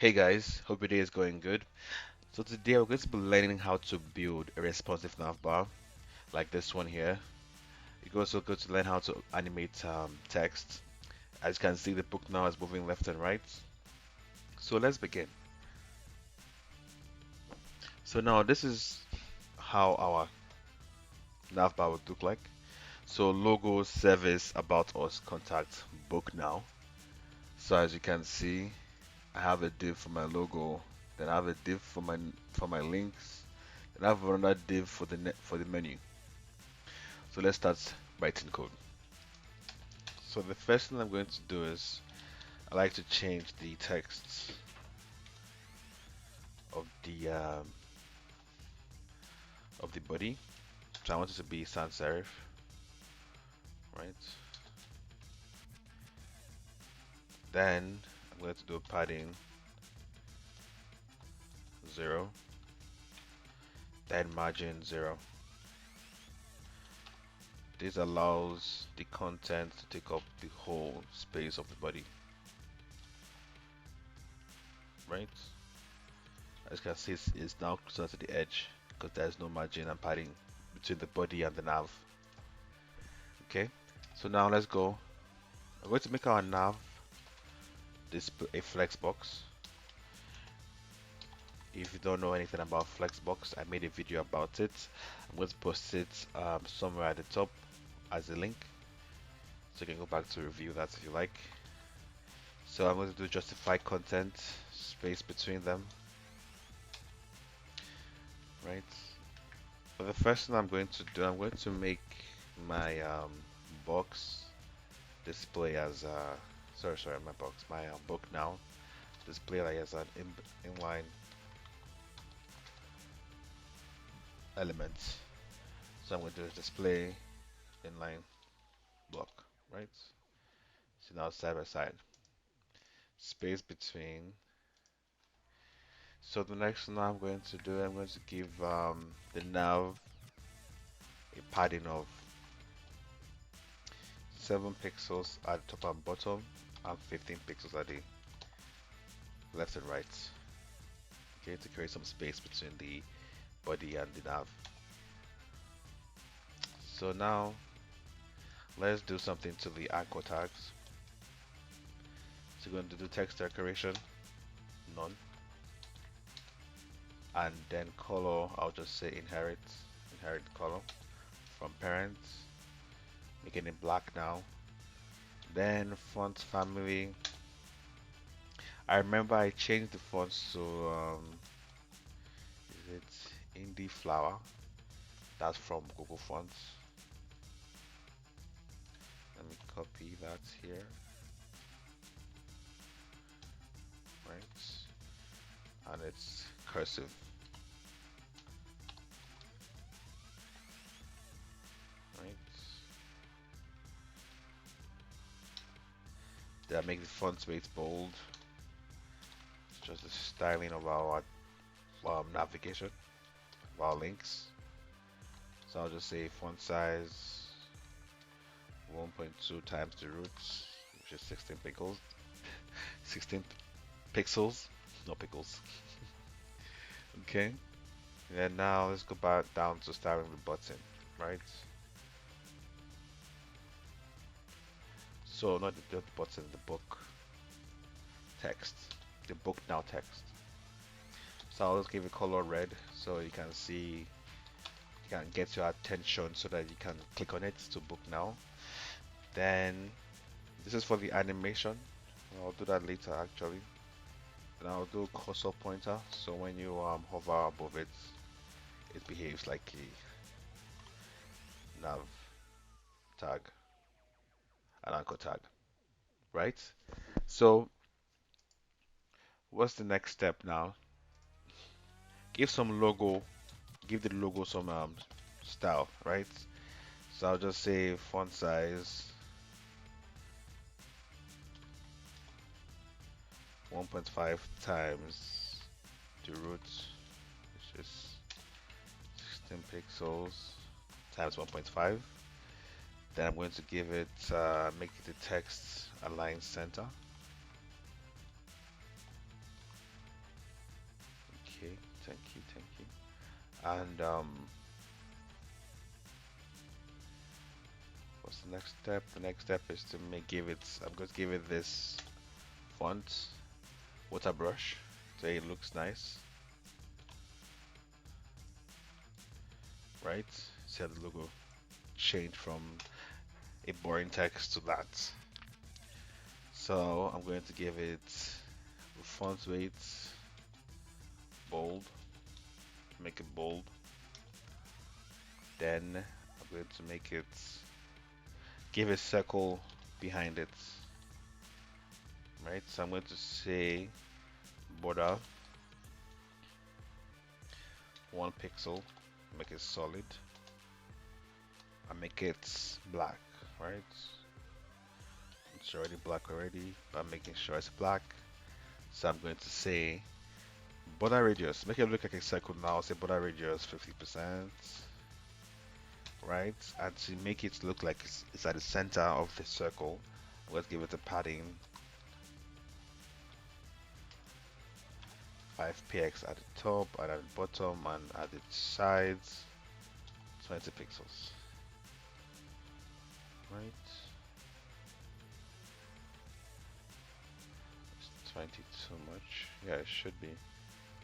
Hey guys, hope your day is going good. So today we're going to be learning how to build a responsive navbar like this one here. You're also going to learn how to animate text. As you can see, the book now is moving left and right. So let's begin. So now this is how our navbar would look like. So logo, service, about us, contact, book now. So as you can see, I have a div for my logo, then I have a div for my links, then I have another div for for the menu. So let's start writing code. So the first thing I'm going to do is I like to change the text of the body. So I want it to be sans serif, right? Then I'm going to do padding 0, then margin 0. This allows the content to take up the whole space of the body, right? As you can see, it's now closer to the edge because there's no margin and padding between the body and the nav. Okay, so now let's go. I'm going to make our nav display a flex box. If you don't know anything about Flexbox, I made a video about it. I'm going to post it somewhere at the top as a link, so you can go back to review that if you like. So I'm going to do justify content, space between them, right? So the first thing I'm going to do, I'm going to make my box display as sorry, my box, my book now display like as an inline element. So I'm going to display inline block, right? So now side by side, space between. So the next thing I'm going to do, I'm going to give the nav a padding of 7 pixels at the top and bottom, and 15 pixels at the left and right. Okay, to create some space between the body and the nav. So now let's do something to the anchor tags. So we're going to do text decoration, none. And then color, I'll just say inherit color from parents, making it black now. Then font family, I remember I changed the fonts to is it indie flower, that's from Google Fonts. Let me copy that here, right? And it's cursive, right? Then I make the font weight bold. It's just the styling of our navigation, of our links. So I'll just say font size 1.2 times the roots, which is 16 pixels. 16 pixels, no pickles. Okay. And now let's go back down to styling the button, right? So not the button, the book text, the book now text. So I'll just give it color red so you can see, you can get your attention so that you can click on it to book now. Then this is for the animation. I'll do that later actually. And I'll do cursor pointer so when you hover above it, it behaves like a nav tag, an anchor tag, right? So what's the next step now? Give some logo, give the logo some style, right? So I'll just say font size 1.5 times the root, which is 16 pixels times 1.5. Then I'm going to give it, make it the text align center. thank you. And what's the next step? The next step is to give it. I'm going to give it this font, water brush, so it looks nice, right? See how the logo changed from a boring text to that. So I'm going to give it font weight bold, make it bold. Then I'm going to make it give a circle behind it, right? So I'm going to say border 1 pixel, make it solid, and make it black, right? It's already black already, but I'm making sure it's black. So I'm going to say border radius, make it look like a circle now. Say border radius 50%, right? And to make it look like it's at the center of the circle, let's give it a padding 5 px at the top and at the bottom and at the sides 20 pixels, right? It's 20 too much. Yeah, it should be.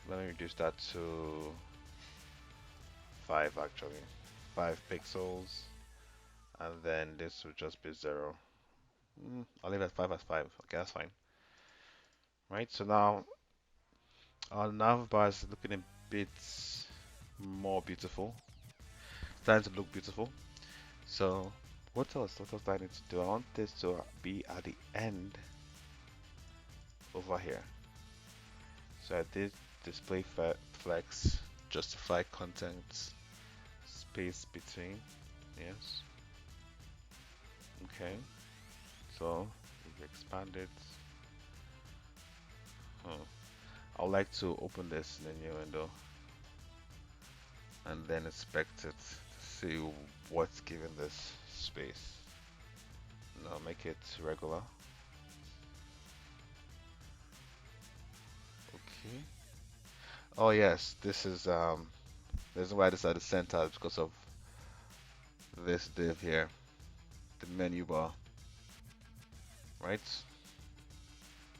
Let me reduce that to 5 actually. 5 pixels, and then this will just be 0. I'll leave it at 5 as 5. Okay, that's fine. Right, so now our nav bar is looking a bit more beautiful. Starting to look beautiful. So what else? What else do I need to do? I want this to be at the end over here. So I did display flex, justify content, space between. Yes. Okay. So if you expand it, I would like to open this in a new window and then inspect it to see what's giving this space. Now make it regular. Okay. Oh yes, this is the reason why I decided to center is because of this div here, the menu bar, right?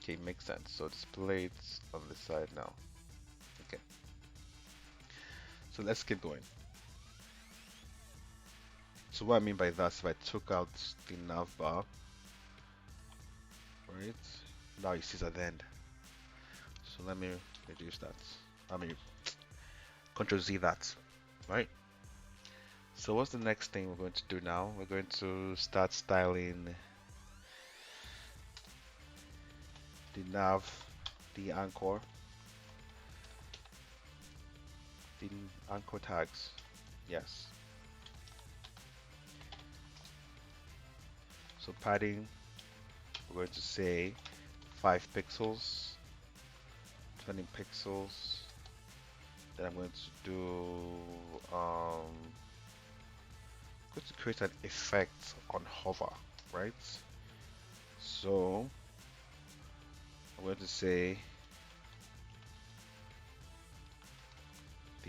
Okay, makes sense. So display it on the side now. Okay. So let's keep going. So what I mean by that is if I took out the nav bar, right? Now you see it at the end. So let me reduce that. I mean, Control Z that, right? So what's the next thing we're going to do now? We're going to start styling the nav, the anchor tags. Yes. So padding, we're going to say 5 pixels, 20 pixels. Then I'm going to do going to create an effect on hover, right? So I'm going to say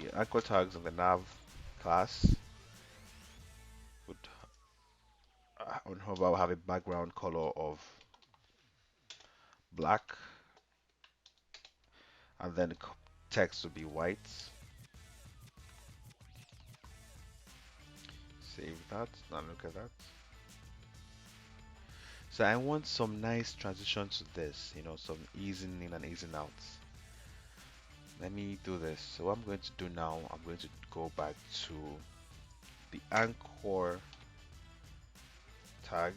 the anchor tags of the nav class would on hover will have a background color of black, and then the text will be white. Save that. Now look at that. So I want some nice transition to this, some easing in and easing out. Let me do this. So what I'm going to do now, I'm going to go back to the anchor tag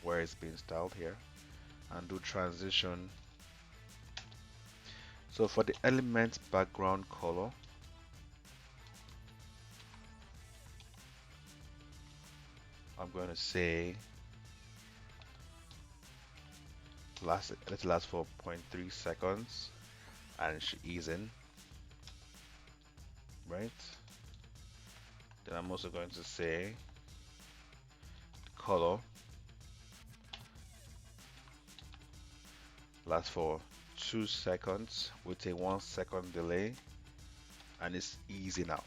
where it's being styled here and do transition. So for the element background color, I'm going to say let it last for 0.3 seconds and it should ease in, right? Then I'm also going to say the color lasts for 2 seconds with a 1 second delay, and it's easing out,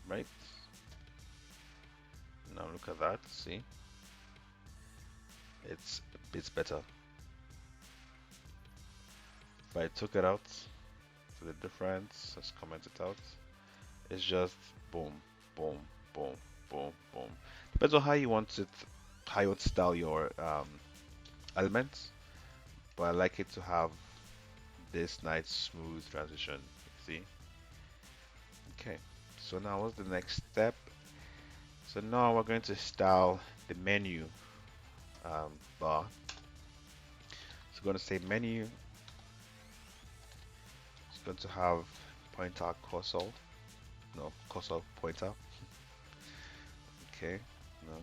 right? Now look at that. See, it's better. If I took it out, so the difference, let's comment it out. It's just boom, boom, boom, boom, boom. Depends on how you want it, how you want to style your elements. But I like it to have this nice smooth transition. See? Okay. So now what's the next step? So now we're going to style the menu bar. So we're going to say menu. It's going to have pointer cursor. No, cursor pointer. Okay. No.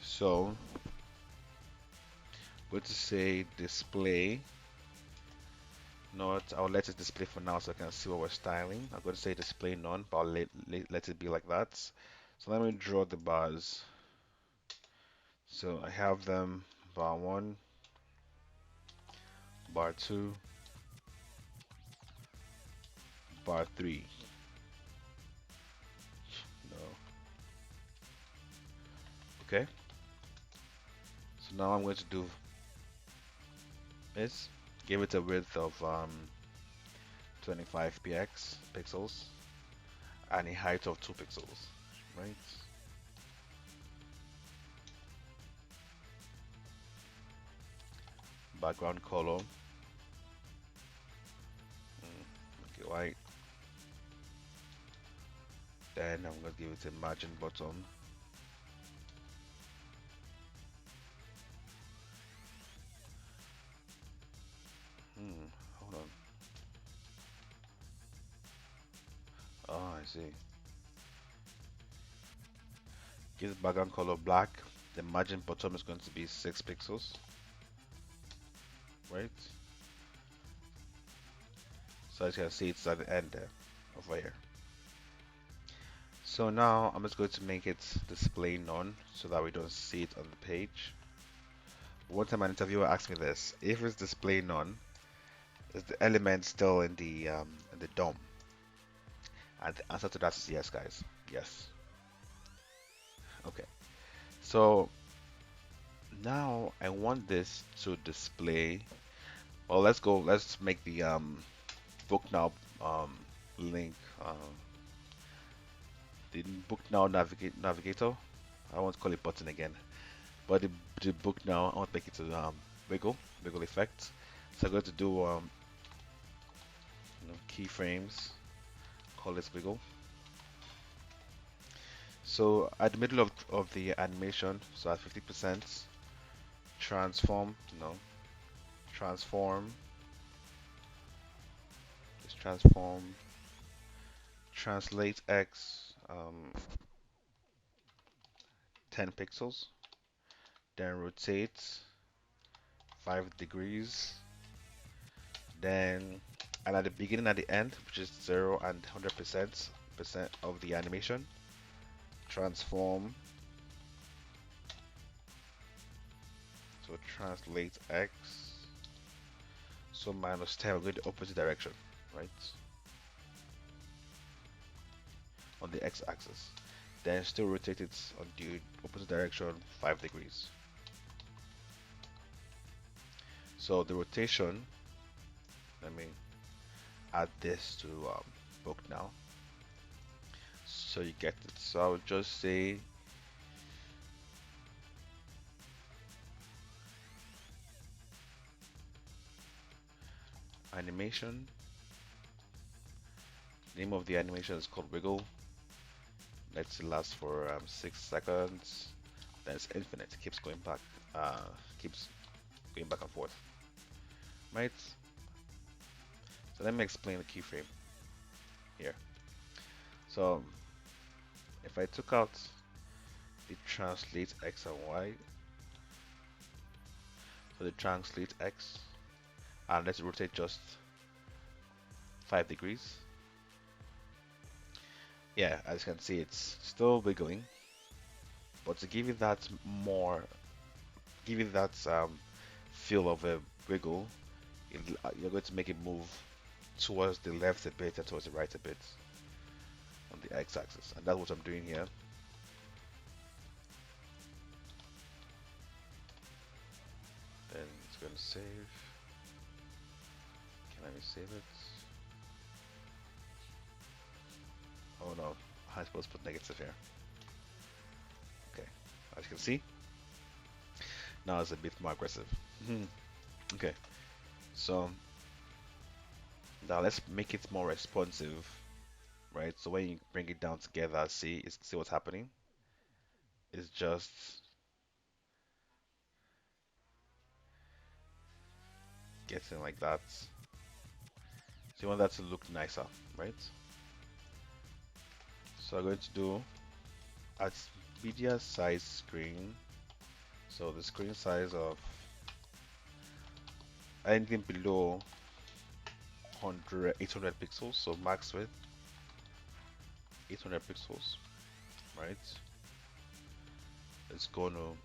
So we're going to say display. Not, I'll let it display for now so I can see what we're styling. I'm going to say display none, but I'll let it be like that. So let me draw the bars. So I have them bar 1, bar 2, bar 3. No. Okay. So now I'm going to do is give it a width of 25 pixels and a height of 2 pixels, right? Background color, make it white. Then I'm going to give it a margin bottom. Hold on. Oh, I see. Give the background color black. The margin bottom is going to be 6 pixels, right? So as you can see, it's at the end there, over here. So now I'm just going to make it display none so that we don't see it on the page. One time an interviewer asked me this: if it's display none, is the element still in the DOM? And the answer to that is yes, guys. Yes. Okay. So now I want this to display. Well, let's go. Let's make the book now link. The book now navigator. I won't call it button again, but the book now I want to make it to wiggle effect. So I'm going to do keyframes. Call this wiggle. So at the middle of the animation, so at 50%, transform, no, transform, just transform, translate X 10 pixels, then rotate 5 degrees, then, and at the beginning and the end, which is 0 and 100% of the animation, transform, so translate X, so -10, we're going the opposite direction, right? On the x-axis. Then still rotate it on the opposite direction 5 degrees. So the rotation, let me add this to book now. So you get it. So I would just say animation. Name of the animation is called wiggle. Let's last for 6 seconds. Then it's infinite. It keeps going back. Keeps going back and forth. Right? So let me explain the keyframe here. So if I took out the translate X and Y, so the translate X, and let's rotate just 5 degrees. Yeah, as you can see, it's still wiggling, but to give it that feel of a wiggle, you're going to make it move towards the left a bit and towards the right a bit on the x-axis, and that's what I'm doing here. Then it's going to save. Can I save it? Oh no, I'm supposed to put negative here. Okay, as you can see, now it's a bit more aggressive. Okay, so now let's make it more responsive, right? So when you bring it down together, see what's happening. It's just getting like that. So you want that to look nicer, right? So I'm going to do at media size screen. So the screen size of anything below 800 pixels, so max width 800 pixels, right? It's going to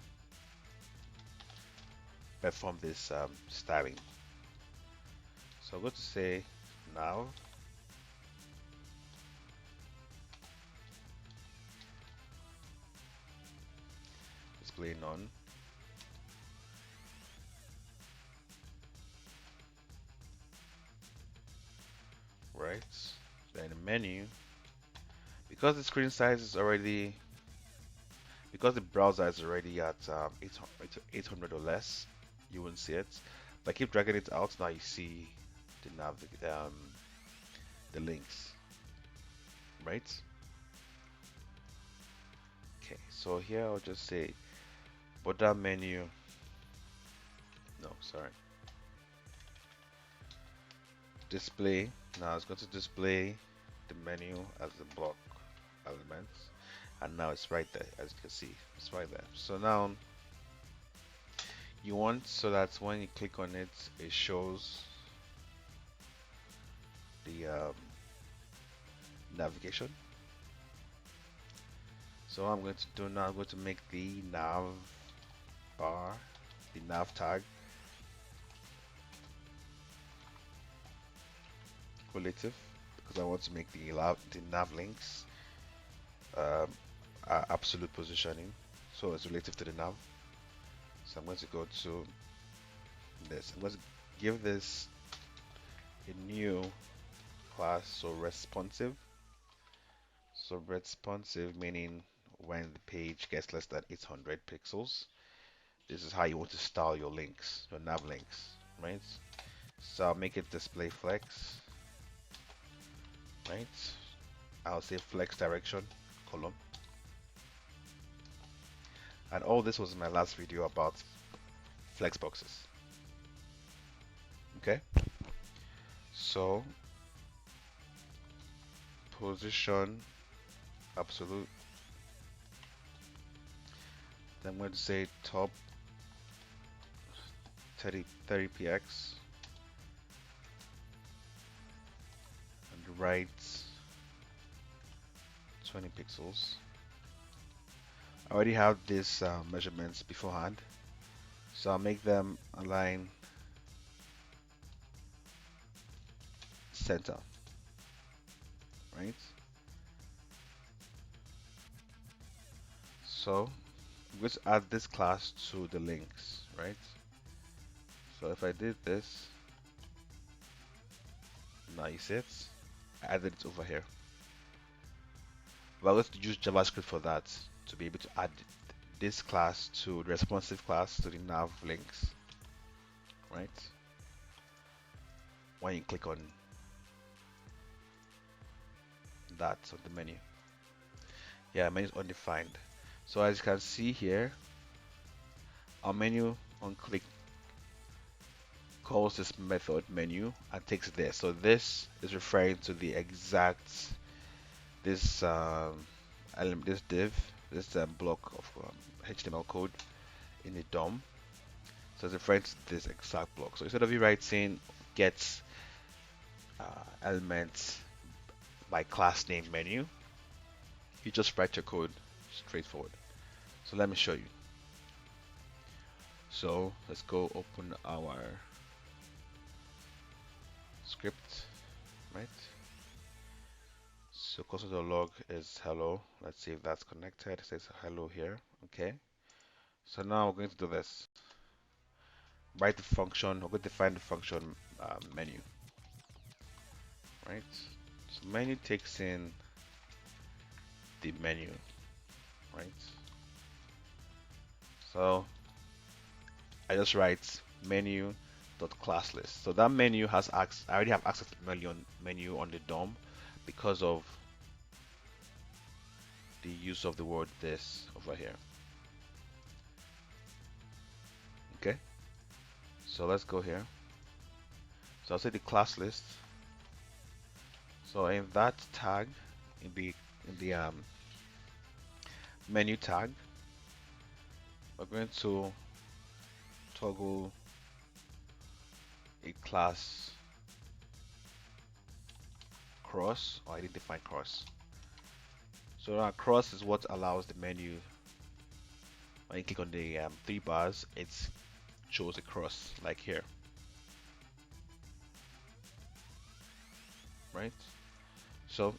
perform this styling. So I'm going to say now display none, right? Then the menu, because the screen size is already, because the browser is already at 800 or less, you won't see it. If I keep dragging it out, now you see the links, right? Okay, so here I'll just say border menu. No, sorry. Display. Now it's going to display the menu as a block element, and now it's right there, as you can see. It's right there. So now you want so that when you click on it, it shows the navigation. So what I'm going to do now, I'm going to make the nav bar, the nav tag relative, because I want to make the nav links absolute positioning, so it's relative to the nav. So I'm going to go to this. I'm going to give this a new class, so responsive. So responsive meaning when the page gets less than 800 pixels, this is how you want to style your links, your nav links, right? So I'll make it display flex, right? I'll say flex direction column. And all this was in my last video about flex boxes. Okay, so position absolute. Then I'm going to say top 30px and right 20 pixels. I already have these measurements beforehand, so I'll make them align center, right? So I'm going to add this class to the links, right? So if I did this, now you see it, I added it over here. We're going to use JavaScript for that, to be able to add this class to the responsive class to the nav links, right? When you click on that on the menu, yeah, menu is undefined. So as you can see here, our menu on click calls this method menu and takes it there. So this is referring to the exact this element, this div, this block of HTML code in the DOM. So it's referring to this exact block. So instead of you writing get elements by class name menu, you just write your code straightforward. So let me show you. So let's go open our script, right? So console.log is hello. Let's see if that's connected. It says hello here. Okay. So now we're going to do this. Write the function. We're going to define the function menu, right? So menu takes in the menu, right? So I just write menu dot class list. So that menu has access. I already have access to the menu on the DOM because of the use of the word this over here. Okay. So let's go here. So I'll say the class list. So in that tag, in the menu tag, we're going to toggle a class cross or identify cross. So now cross is what allows the menu, when you click on the three bars, it shows a cross like here, right? So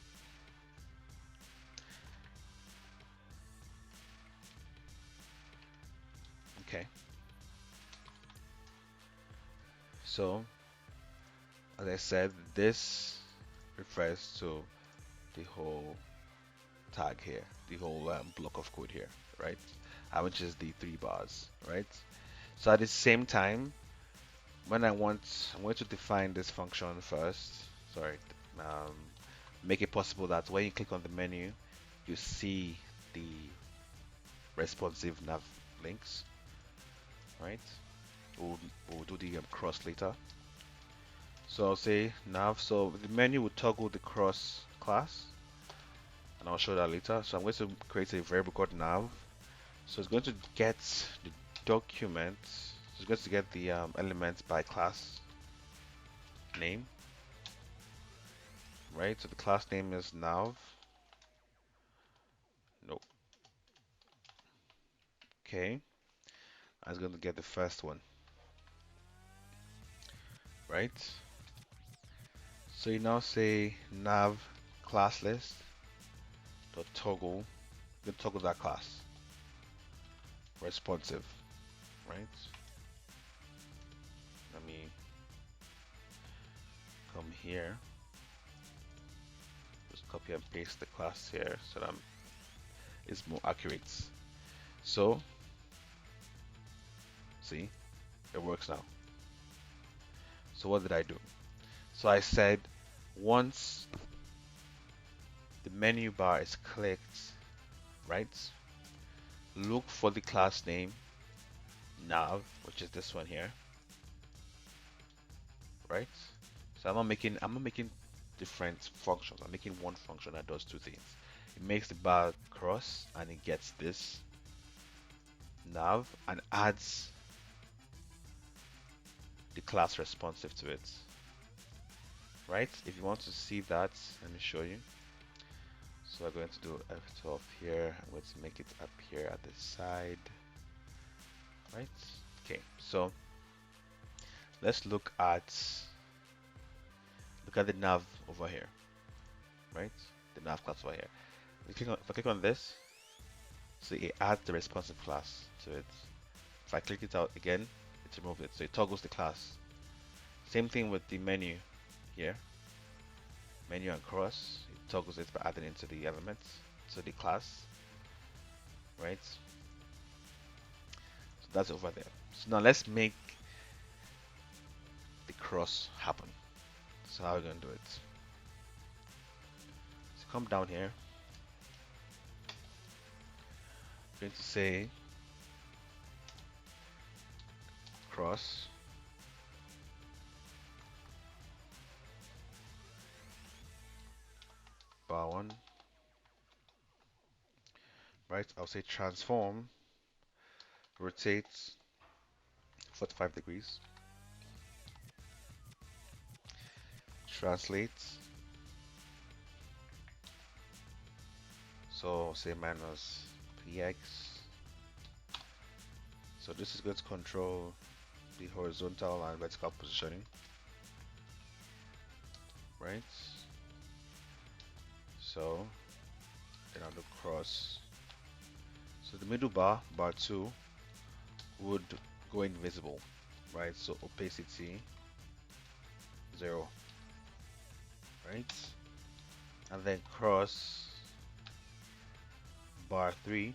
okay, so as I said, this refers to the whole tag here, the whole block of code here, right? Which is the three bars, right? So at the same time, when I'm going to define this function first. Sorry, um, make it possible that when you click on the menu, you see the responsive nav links, right? We'll, we'll do the cross later. So I'll say nav. So the menu will toggle the cross class, and I'll show that later. So I'm going to create a variable called nav. So it's going to get the document. So it's going to get the elements by class name, right? So the class name is nav. Nope. Okay. I was going to get the first one, right? So you now say nav class list dot toggle. You toggle that class responsive, right? Let me come here, just copy and paste the class here so that it's more accurate. So see, it works now. So what did I do? So I said once the menu bar is clicked, right? Look for the class name nav, which is this one here, right? So I'm not making different functions. I'm making one function that does two things. It makes the bar cross and it gets this nav and adds the class responsive to it. Right? If you want to see that, let me show you. So I'm going to do F12 here. I'm going to make it up here at the side. Right? Okay, so let's look at the nav over here. Right? The nav class over here. If I click on this, so it adds the responsive class to it. If I click it out again, it removes it. So it toggles the class. Same thing with the menu here. Menu and cross, it toggles it by adding into the elements, so the class, right? So that's over there. So now let's make the cross happen. So how are we going to do it? So come down here. I'm going to say cross bar one, right? I'll say transform, rotate 45 degrees, translate. So say minus px. So this is going to control the horizontal and vertical positioning. right? So then on the cross, so the middle bar, bar 2, would go invisible, right? So opacity 0, right? And then cross bar 3,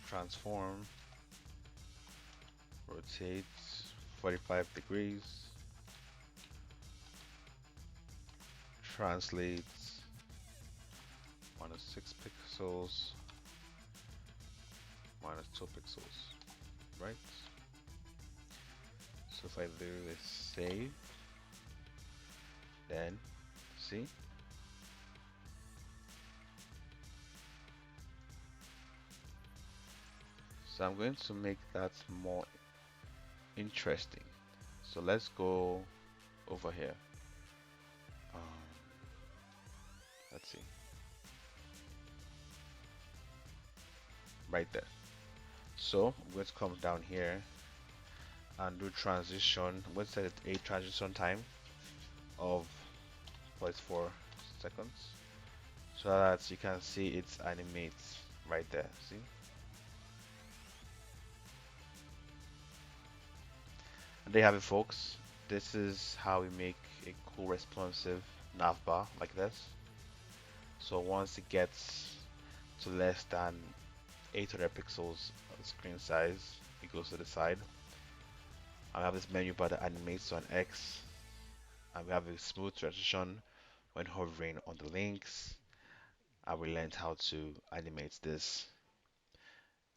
transform, rotate 45 degrees, translate -6 pixels, -2 pixels, right? So if I do this save, then see, so I'm going to make that more interesting. So let's go over here. Um, let's see, right there. So I'm going to come down here and do transition. We'll set it a transition time of 44 seconds so that you can see it animates right there. See? And there you have it, folks. This is how we make a cool responsive navbar like this. So once it gets to less than 800 pixels of screen size, it goes to the side. I have this menu bar that animates on X, and we have a smooth transition when hovering on the links. And we learned how to animate this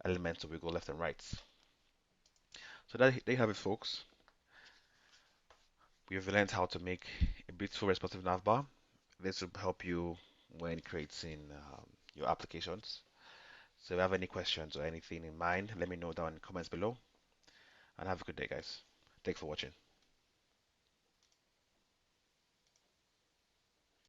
element so we go left and right. So that there you have it, folks. We've learned how to make a beautiful responsive navbar. This will help you when creating your applications. So if you have any questions or anything in mind, let me know down in the comments below. And have a good day, guys. Thanks for watching.